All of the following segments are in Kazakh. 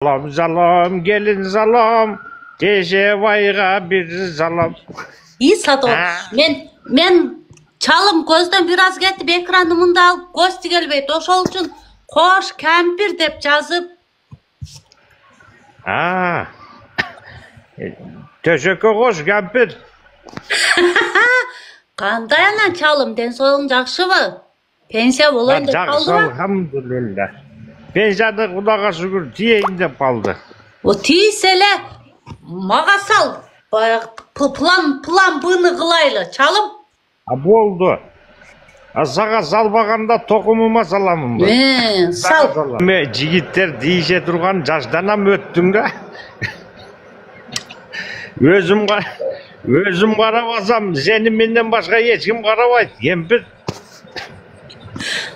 Salam salam gelin salam. Teşebayga bir salam. İyi Sado. Men çalım gözden biraz getip ekranımında alıp göz gelbeydi. Oşol üçün koş kempir dep жазып. Teşekkür hoş kempir. Kандай anan çalım den soyun jakşыбы? Pensiya болойын деп Жақсы, калдыбы? alhamdulillah. Pensiyada Құдаға şükür tiyeyim деп kaldı. O tiyselе maga sal. Plan bını kılaylı. Çalım. Oldu. Sağa salbaganda tokumuma salamım. Sal. Jigitler deyişe turgan жаштанам өттүң да. Өзüm карабасам, seni menden başka hiç kim karabайды. Kempir.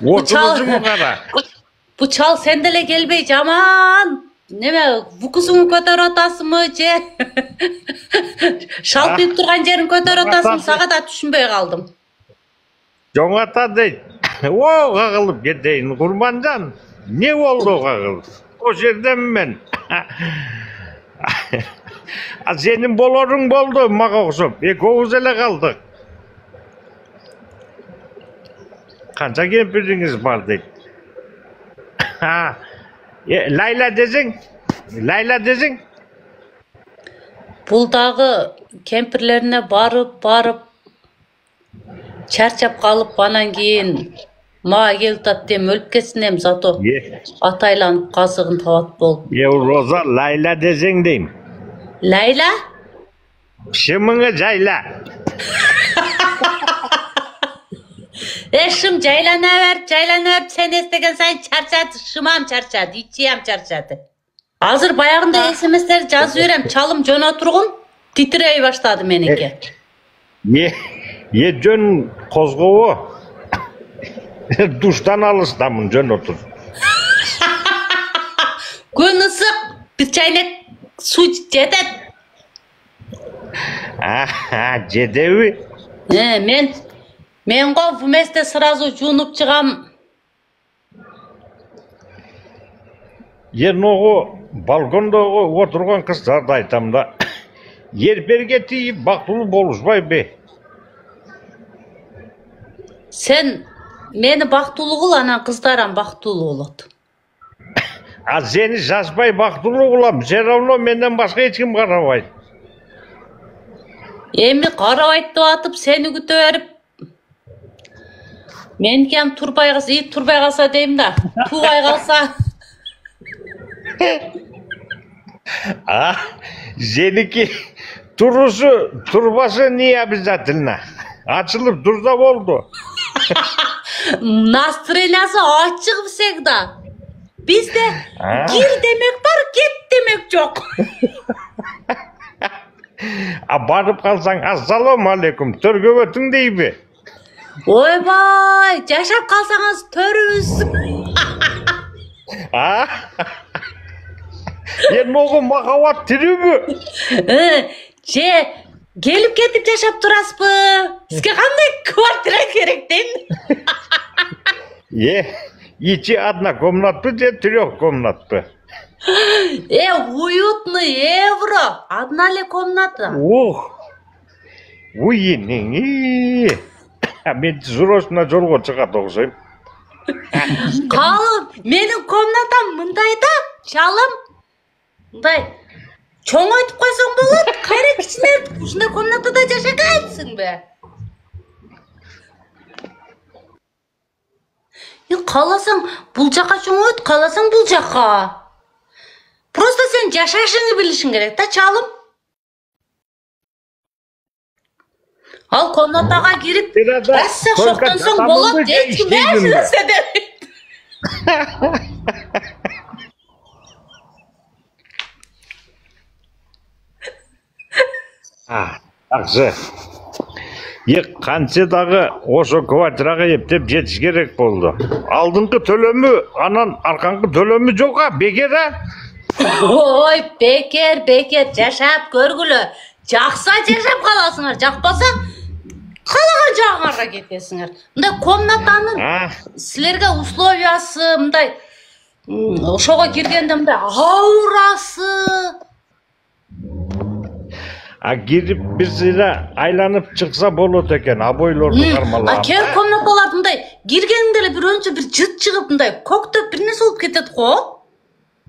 Oturucumu kara. Bu çal sendele gelbey aman. Neme vukusunu kötör atasımı je. Şaltıyıp turgan jerin kötör atasımı sağa da düşünbey kaldım. Жоңата дейт. О, кагылып кетейин, Курманжан. Не болду кагылып? O жерден мен. Senin bolorun boldu, maga oksup. Ekoguz ele kaldık. Kança kempiriniz var deyt. Layla desin. Layla desin. Bul dagı kempirlerine barıp çarçap kalıp banan keyin mağa kelip tat dem ölüp ketsin em zato ataylanıp kasıgın tabat bolup. Roza Layla desin deyim. Layla? Şımını cayla. Şım caylana ver sen estegen sen çarçadı şımam çarçadı içiyem çarçadı. Hazır bayağında SMS'ler жазып çalım jona turgun titrey başladı menike. Jön kozgovu. Duştan alıstamın jön otur. Gün ısık bir çaynak su jetet. Jedevi? Men bu meste sразу junup çıgam. Oğu balkonda oturgan kızlar da aytam da. Yer berge tiyip baktulu boluşpay be. Sen meni baktulu kıl anan kızdaran baktulu olot. Seni şaşpay baktulu kılam. Sen ravno menden başka hiç kim karabay. Emi karabayt da atıp seni kütöverip menkem turbay kalsa, iyi turbay kalsa deyim da tuğay kalsa. Seninki turbası niye обязательно? Açılıp durda oldu. Настроениясы açık всегда. Bizde gir demek var, get demek yok. Barıp kalsan assalamu aleyküm törgöbötün deybi. Oybay, yaşap kalsanız törüz. Oğu makavat tiri mi? Gelip ketip yaşap turasbı. Sizge qanday kvartira керек дейм. İçi одна комнат же трех комнат пы? Уютный евро. Одна ли комната? Уйнең. Мен срочно жолго чыгат окшойм. Қалып, менің комнатам мындай да, шалым. Мындай чоң айтып қойсаң болады. Қайра кичине ушундай комнатада жашагайсың бе? Қаласаң бул жака чоң өт, қаласаң бул жака. Просто сен жашашыңды билишиң керек да, чалым. Ал комнатага кирип, басса шоқтан соң болот, эч ким эч нерсе демейт. Жақсы. Қанша дағы ошо квартираға ептеп жетіш керек болды. Алдыңғы төлөмү, анан арқаңғы төлөмү жоқ, бекер, Ой, бекер, жашап көргүлө. Жақса жашап қаласыңар, жақпаса қалаған жағыңарға кетесіңер. Мындай комнатанын сілерге условиясы, мындай Ошого киргенде мындай аурасы. Girip bizine aylanıp çıksa bolot eken aboylordu karmalar. Kep комнаталар мындай киргенде эле бирөөнчө бир жыт чыгып мындай коктоп бир нерсе болуп кетет го.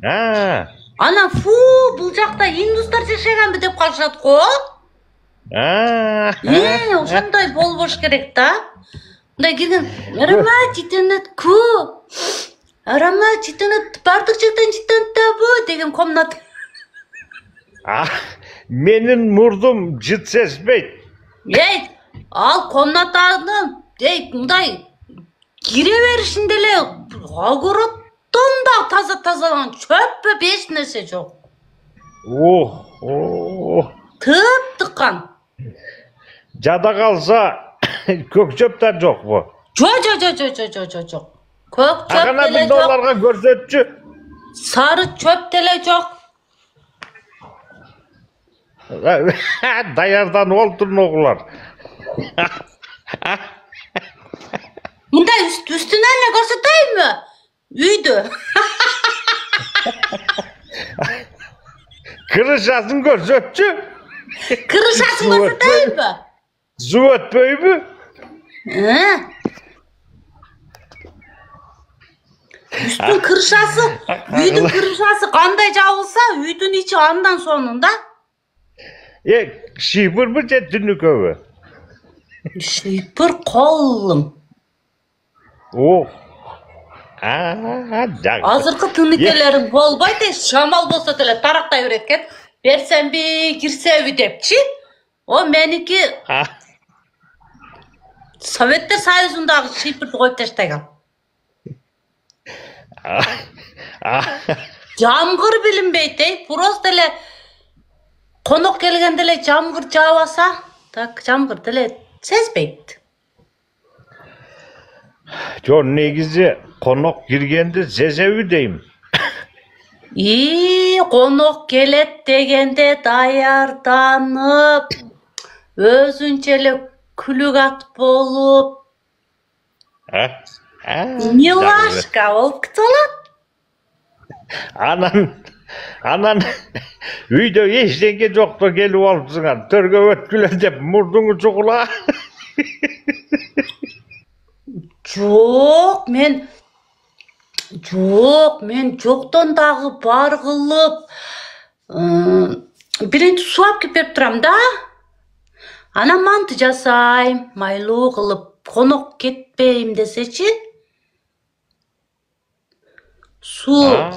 Ha. Анан бул жакта индустар жашаганбы деп калышат го. Ha. Ошондой болбош керек да. Мындай кирген аромат житенет ку. Аромат житенет бардык жактан житенет деген комната. Menin murdum cıt sesmeyt. Ал комнатаны мындай кире беришинде эле огороттон да тазаланган чөппү эч нерсе жок. Тып-тыккан. Jada kalsa kök çöp de yok bu. Жок. Көк чөп Akana деле bir жок. dolarga görsetçü. Сары чөп деле жок. Dayardan olturun oğullar. Мындай үстүнөн эле көрсөтөйүнбү? Үйдү. Kırışasın görsetçü. Кырышасын көрсөтөйүнбү? Su ötmöy mü? Üstün kırışası, үйдүн kırışası кандай жабылса, үйдүн içi андан сонунда. Şifır mı cettini köve? Шыйпыр колум. Азыркы тыныкелерим болбойт, шамал болсо деле тарактай берет экен. Берсемби, кирсеби депчи. О меники Советтер Союзундагы шыйпырды коюп таштаган. Жамгыр билинбейт, просто эле конок келгенде эле жамгыр жаабаса, так жамгыр деле сезбейт. Жон негизи konok girgende sezevi deyim. Конок келет дегенде даярданып, өзүнчө эле күлүк ат болуп, милашка болуп кетет. Anan үйдө эчтеке жокто келип алыпсыңар. Төргө өткүлө деп мурдуңу чугула. Мен жоктон дагы бар кылып, биринчи сууап кеп берип турам да. Анан манты жасайм, майлуу кылып, конок кетпейм десечи. Суу.